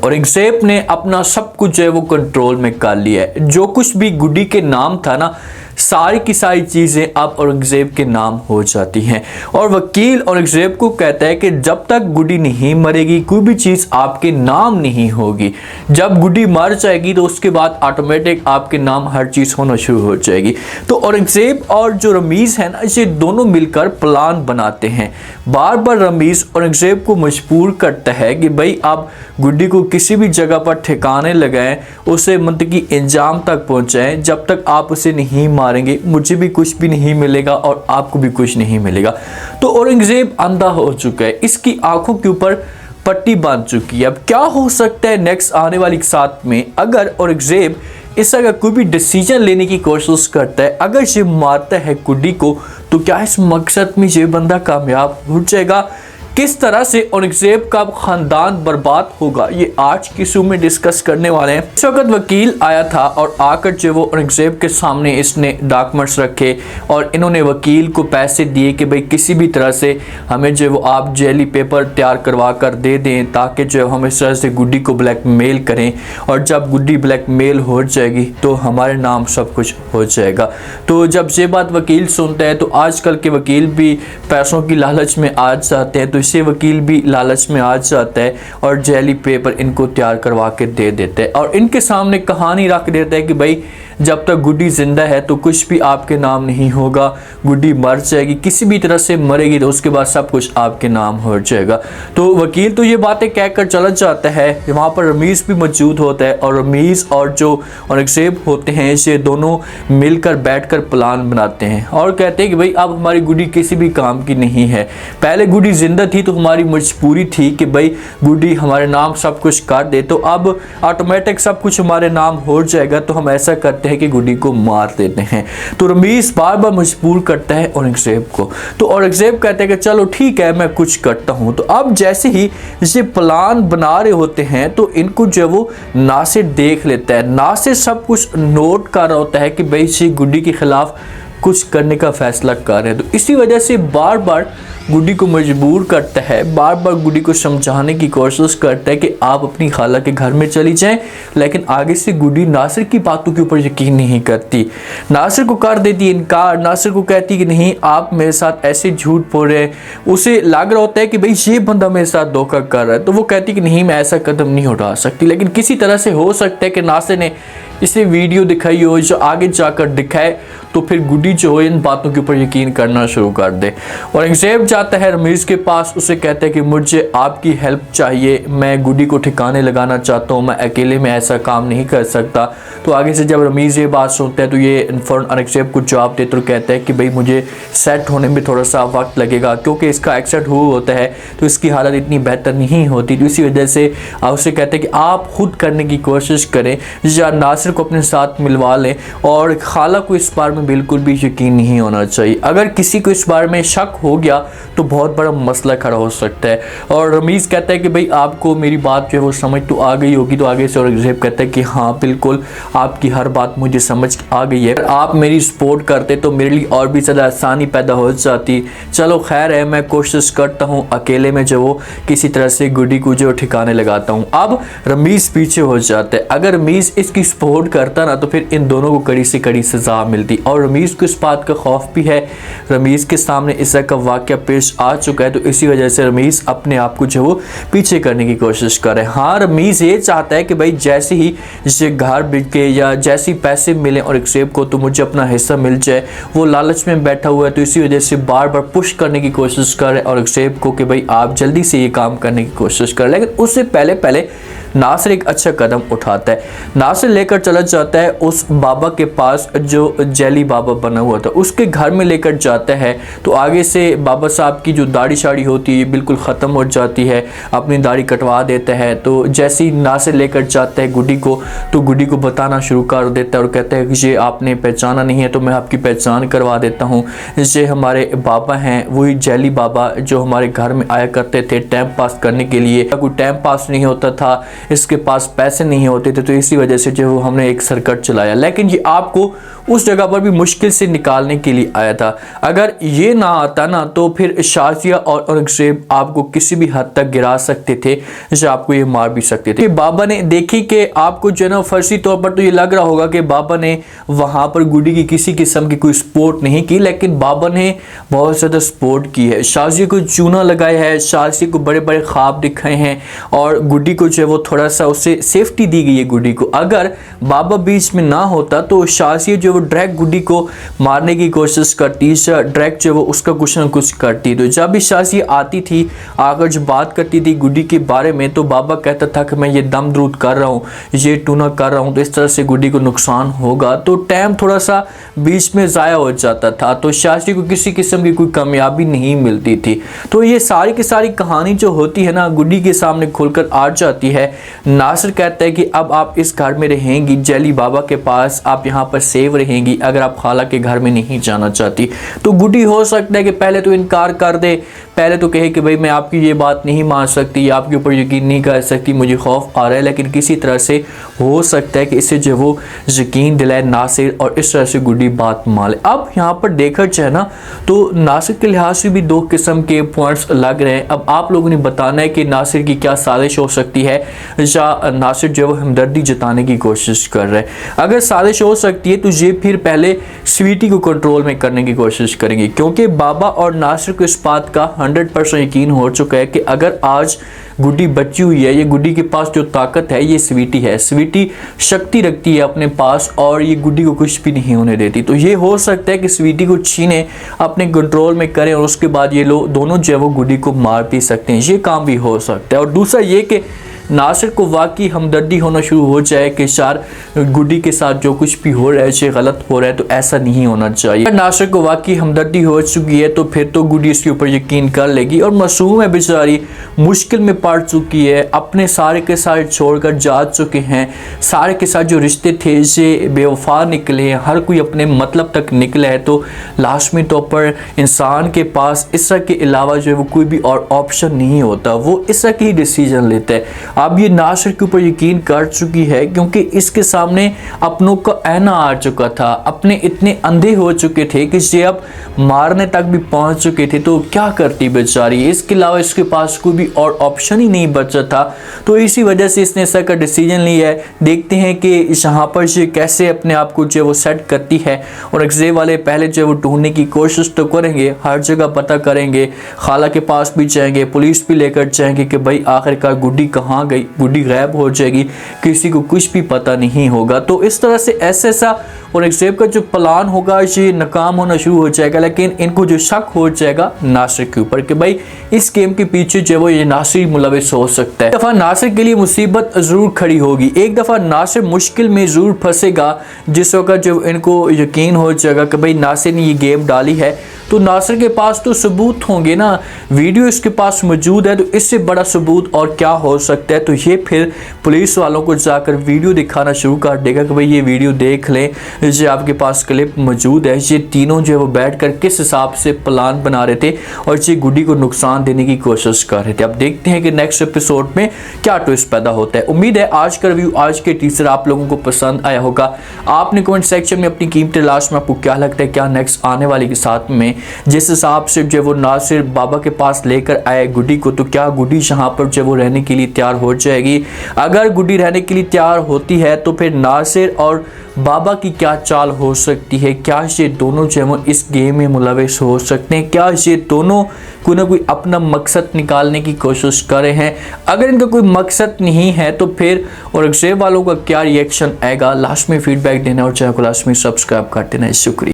औरंगजेब ने अपना सब कुछ जो है वो कंट्रोल में कर लिया है। जो कुछ भी गुड्डी के नाम था ना, सारी की सारी चीज़ें अब औरंगजेब के नाम हो जाती हैं। और वकील औरंगजेब को कहता है कि जब तक गुड्डी नहीं मरेगी कोई भी चीज़ आपके नाम नहीं होगी। जब गुड्डी मर जाएगी तो उसके बाद ऑटोमेटिक आपके नाम हर चीज़ होना शुरू हो जाएगी। तो औरंगजेब और जो रमीज़ है ना, इसे दोनों मिलकर प्लान बनाते हैं। बार बार रमीज़ औरंगजेब को मजबूर करता है कि भाई आप गुड्डी को किसी भी जगह पर ठिकाने लगाएं, उसे मंतकी इंजाम तक पहुँचाएँ। जब तक आप उसे नहीं मारेंगे मुझे भी कुछ भी नहीं मिलेगा और आपको भी कुछ नहीं मिलेगा। तो औरंगजेब अंधा हो चुका है, इसकी आंखों के ऊपर पट्टी बांध चुकी है। अब क्या हो सकता है नेक्स्ट आने वाली साथ में, अगर औरंगजेब इस अगर कोई भी डिसीजन लेने की कोशिश करता है, अगर ये मारता है गुड्डी को, तो क्या इस मकसद में ये बंदा कामयाब हो जाएगा? किस तरह से औरंगजेब का खानदान बर्बाद होगा, ये आज की शो में डिस्कस करने वाले हैं। इस वक्त वकील आया था और आकर जो वो औरंगजेब के सामने इसने डॉक्यूमेंट्स रखे और इन्होंने वकील को पैसे दिए कि भाई किसी भी तरह से हमें जो वो आप जेली पेपर तैयार करवा कर दे दें, ताकि जो हम इस तरह से गुड्डी को ब्लैकमेल करें, और जब गुड्डी ब्लैकमेल हो जाएगी तो हमारे नाम सब कुछ हो जाएगा। तो जब ये बात वकील सुनता है, तो आजकल के वकील भी पैसों की लालच में आ जाते हैं, तो इससे वकील भी लालच में आ जाता है और जेली पेपर इनको तैयार करवा के दे देते हैं और इनके सामने कहानी रख देता है कि भाई जब तक गुड्डी जिंदा है तो कुछ भी आपके नाम नहीं होगा, गुड्डी मर जाएगी, किसी भी तरह से मरेगी तो उसके बाद सब कुछ आपके नाम हो जाएगा। तो वकील तो ये बातें कहकर चला जाता है। वहाँ पर रमीज़ भी मौजूद होता है और रमीज़ और जो औरंगजेब होते हैं ये दोनों मिलकर बैठकर प्लान बनाते हैं और कहते हैं कि भाई अब हमारी गुड्डी किसी भी काम की नहीं है। पहले गुड्डी जिंदा थी तो हमारी मजबूरी थी कि भाई गुड्डी हमारे नाम सब कुछ कर दे, तो अब ऑटोमेटिक सब कुछ हमारे नाम हो जाएगा, तो हम ऐसा करते है कि गुड्डी को मार देते हैं। तो रमीज़ बार बार मजबूर करता है औरंगजेब को। तो औरंगजेब कहते हैं कि चलो ठीक है मैं कुछ करता हूं। तो अब जैसे ही ये प्लान बना रहे होते हैं तो इनको जो वो नासिर देख लेता है। नासिर सब कुछ नोट कर रहा होता है कि भाई ये गुड्डी के खिलाफ कुछ करने का फैसला कर रहे हैं। तो इसी वजह से बार बार गुड्डी को मजबूर करता है, बार बार गुड्डी को समझाने की कोशिश करता है कि आप अपनी खाला के घर में चली जाएं, लेकिन आगे से गुड्डी नासिर की बातों के ऊपर यकीन नहीं करती। नासिर को कर देती इनकार, नासिर को कहती कि नहीं आप मेरे साथ ऐसे झूठ बोल रहे हैं। उसे लग रहा होता है कि भाई ये बंदा मेरे साथ धोखा कर रहा है, तो वो कहती कि नहीं मैं ऐसा कदम नहीं उठा सकती। लेकिन किसी तरह से हो सकता है कि नासिर ने इसे वीडियो दिखाई हो जो आगे जाकर दिखाए, तो फिर गुड्डी जो हो इन बातों के ऊपर यकीन करना शुरू कर दे। औरंगजेब जाता है रमीज़ के पास, उसे कहता है कि मुझे आपकी हेल्प चाहिए, मैं गुड्डी को ठिकाने लगाना चाहता हूँ, मैं अकेले में ऐसा काम नहीं कर सकता। तो आगे से जब रमीज़ ये बात सुनता है तो ये फ़ौरन औरंगजेब को जवाब देता और कहता है कि भाई मुझे सेट होने में थोड़ा सा वक्त लगेगा, क्योंकि इसका एक्सीडेंट हुआ होता है तो इसकी हालत इतनी बेहतर नहीं होती। तो इसी वजह से उसे कहते हैं कि आप खुद करने की कोशिश करें या नासिर को अपने साथ मिलवा लें, और खाला को इस बारे में बिल्कुल भी यकीन नहीं होना चाहिए। अगर किसी को इस बारे में शक हो गया तो बहुत बड़ा मसला खड़ा हो सकता है। और रमीज़ कहता है कि भाई आपको मेरी बात जो है वो समझ तो आ गई होगी। तो आगे से औरंगजेब कहता है कि हाँ बिल्कुल आपकी हर बात मुझे समझ आ गई है, आप मेरी सपोर्ट करते तो मेरे लिए और भी ज़्यादा आसानी पैदा हो जाती। चलो खैर है, मैं कोशिश करता हूँ अकेले में जो वो किसी तरह से गुड्डी को जो ठिकाने लगाता हूँ। अब रमीज़ पीछे हो जाता है। अगर रमीज़ इसकी सपोर्ट करता ना तो फिर इन दोनों को कड़ी से कड़ी सजा मिलती। और रमीज़ को इस बात का खौफ भी है, रमीज़ के सामने इस तरह का वाक़या पेश आ चुका है, तो इसी वजह से रमीज़ अपने आप को जो वो पीछे करने की कोशिश कर रहे हैं। हाँ रमीज़ ये चाहता है कि भाई जैसे ही इसे घर बिके या जैसे ही पैसे मिले औरंगजेब को तो मुझे अपना हिस्सा मिल जाए, वो लालच में बैठा हुआ है। तो इसी वजह से बार बार पुश करने की कोशिश कर रहे हैं औरंगजेब को कि भाई आप जल्दी से ये काम करने की कोशिश करें। लेकिन उससे पहले नासिर एक अच्छा कदम उठाता है। नासिर लेकर चला जाता है उस बाबा के पास जो जेली बाबा बना हुआ था, उसके घर में लेकर जाता है। तो आगे से बाबा साहब की जो दाढ़ी शाड़ी होती है बिल्कुल ख़त्म हो जाती है, अपनी दाढ़ी कटवा देता है। तो जैसे ही नासिर लेकर जाता है गुड्डी को, तो गुड्डी को बताना शुरू कर देता है और कहता है कि ये आपने पहचाना नहीं है तो मैं आपकी पहचान करवा देता हूँ। ये हमारे बाबा हैं, वही जेली बाबा जो हमारे घर में आया करते थे टाइम पास करने के लिए। कोई टाइम पास नहीं होता था, इसके पास पैसे नहीं होते थे, तो इसी वजह से जो हमने एक सर्कट चलाया। लेकिन ये आपको उस जगह पर भी मुश्किल से निकालने के लिए आया था। अगर ये ना आता ना तो फिर शाजिया और औरंगजेब आपको किसी भी हद तक गिरा सकते थे, जो आपको ये मार भी सकते थे। बाबा ने देखी कि आपको जो है फर्जी तौर पर तो ये लग रहा होगा कि बाबा ने वहां पर गुड्डी की किसी किस्म की कोई सपोर्ट नहीं की, लेकिन बाबा ने बहुत ज़्यादा सपोर्ट की है। शाजिया को चूना लगाया है, शाजिया को बड़े बड़े ख्वाब दिखाए हैं और गुड्डी को जो है वो थोड़ा सा उसे सेफ्टी दी गई है गुड्डी को। अगर बाबा बीच में ना होता तो शाजिया जो वो डायरेक्ट गुड्डी को मारने की कोशिश करती, डायरेक्ट जो वो उसका कुछ ना कुछ करती। तो जब भी शाजिया आती थी, आकर जो बात करती थी गुड्डी के बारे में, तो बाबा कहता था कि मैं ये दम द्रूद कर रहा हूँ, ये टूना कर रहा हूँ, तो इस तरह से गुड्डी को नुकसान होगा। तो टाइम थोड़ा सा बीच में ज़ाया हो जाता था, तो शाजिया को किसी किस्म की कोई कामयाबी नहीं मिलती थी। तो ये सारी की सारी कहानी जो होती है ना, गुड्डी के सामने खुलकर आ जाती है। नासिर कहता है कि अब आप इस घर में रहेंगी, जैली बाबा के पास, आप यहाँ पर सेव रहेंगी, अगर आप खाला के घर में नहीं जाना चाहती। तो गुड्डी हो सकता है कि पहले तो इनकार कर दे, पहले तो कहे कि भाई मैं आपकी ये बात नहीं मान सकती, आपके ऊपर यकीन नहीं कर सकती, मुझे खौफ आ रहा है, लेकिन किसी तरह से हो सकता है कि इससे जो वो यकीन दिलाए नासिर और इस तरह से गुड्डी बात मान ले। अब यहाँ पर देखा जाए ना तो नासिर के लिहाज से भी दो किस्म के पॉइंट्स लग रहे हैं। अब आप लोगों ने बताना है कि नासिर की क्या साजिश हो सकती है, या नासिर जो है हमदर्दी जताने की कोशिश कर रहे हैं। अगर साजिश हो सकती है तो ये फिर पहले स्वीटी को कंट्रोल में करने की कोशिश करेंगे, क्योंकि बाबा और नासिर को इस बात का 100% यकीन हो चुका है कि अगर आज गुड्डी बची हुई है, ये गुड्डी के पास जो ताकत है ये स्वीटी है, स्वीटी शक्ति रखती है अपने पास और ये गुड्डी को कुछ भी नहीं होने देती। तो ये हो सकता है कि स्वीटी को छीने अपने कंट्रोल में करें और उसके बाद ये लोग दोनों जो है वो गुड्डी को मार भी सकते हैं, ये काम भी हो सकता है। और दूसरा ये कि नासिर को वाकई हमदर्दी होना शुरू हो जाए कि शार गुड्डी के साथ जो कुछ भी हो रहा है ये गलत हो रहा है, तो ऐसा नहीं होना चाहिए। अगर नासिर को वाकई हमदर्दी हो चुकी है तो फिर तो गुड्डी इसके ऊपर यकीन कर लेगी। और मासूम है बेचारी, मुश्किल में पड़ चुकी है, अपने सारे के सारे छोड़कर जा चुके हैं, सारे के साथ जो रिश्ते थे ये बेवफा निकले हैं, हर कोई अपने मतलब तक निकला है। तो लाजमी तौर पर इंसान के पास इस तरह के अलावा जो है वो कोई भी और ऑप्शन नहीं होता, वो इस तरह की ही डिसीजन लेता है। अब ये नासिर के ऊपर यकीन कर चुकी है, क्योंकि इसके सामने अपनों का ऐना आ चुका था, अपने इतने अंधे हो चुके थे कि ये अब मारने तक भी पहुंच चुके थे। तो क्या करती बेचारी, इसके अलावा इसके पास कोई भी और ऑप्शन ही नहीं बचा था। तो इसी वजह से इसने ऐसा का डिसीजन लिया है। देखते हैं कि यहाँ पर ये कैसे अपने आप को जो वो सेट करती है। और औरंगजेब वाले पहले जो वो ढूंढने की कोशिश तो करेंगे, हर जगह पता करेंगे, खाला के पास भी जाएंगे, पुलिस भी लेकर जाएंगे कि भाई आखिरकार गुड्डी कहाँ गई, गुड्डी गायब हो जाएगी, किसी को कुछ भी पता नहीं होगा। तो इस तरह से ऐसा औरंगजेब का जो प्लान होगा ये नाकाम होना शुरू हो जाएगा। लेकिन इनको जो शक हो जाएगा नासिर के ऊपर कि भाई इस गेम के पीछे जो वो ये नासिर मुलविस हो सकता है। एक दफ़ा नासिर के लिए मुसीबत ज़रूर खड़ी होगी, एक दफ़ा नासिर मुश्किल में ज़रूर फंसेगा, जिस वक्त जब इनको यकीन हो जाएगा कि भाई नासिर ने ये गेम डाली है, तो नासिर के पास तो सबूत होंगे ना, वीडियो इसके पास मौजूद है, तो इससे बड़ा सबूत और क्या हो सकता है। तो ये फिर पुलिस वालों को जाकर वीडियो दिखाना शुरू कर देगा कि भाई ये वीडियो देख लें, ये आपके पास क्लिप मौजूद है, ये तीनों जो है वो बैठकर किस हिसाब से प्लान बना रहे थे और ये गुड्डी को नुकसान देने की कोशिश कर रहे थे। अब देखते हैं कि नेक्स्ट एपिसोड में क्या ट्विस्ट पैदा होता है। उम्मीद है आज का रिव्यू, आज के टीजर आप लोगों को पसंद आया होगा। आपने कमेंट सेक्शन में अपनी कीमती लास्ट में आपको क्या लगता है, क्या नेक्स्ट आने वाले के साथ में, जिस हिसाब से जो वो नासिर बाबा के पास लेकर आए गुड्डी को, तो क्या गुड्डी यहाँ पर जो वो रहने के लिए तैयार हो जाएगी। अगर गुड्डी रहने के लिए तैयार होती है तो फिर नासिर और बाबा की क्या चाल हो सकती है, क्या ये दोनों जो है इस गेम में मुलविस हो सकते हैं, क्या ये दोनों कोई ना कोई अपना मकसद निकालने की कोशिश कर रहे हैं। अगर इनका कोई मकसद नहीं है तो फिर औरंगजेब वालों का क्या रिएक्शन आएगा, लास्ट में फीडबैक देना और चैनल को लास्ट में सब्सक्राइब कर देना। शुक्रिया।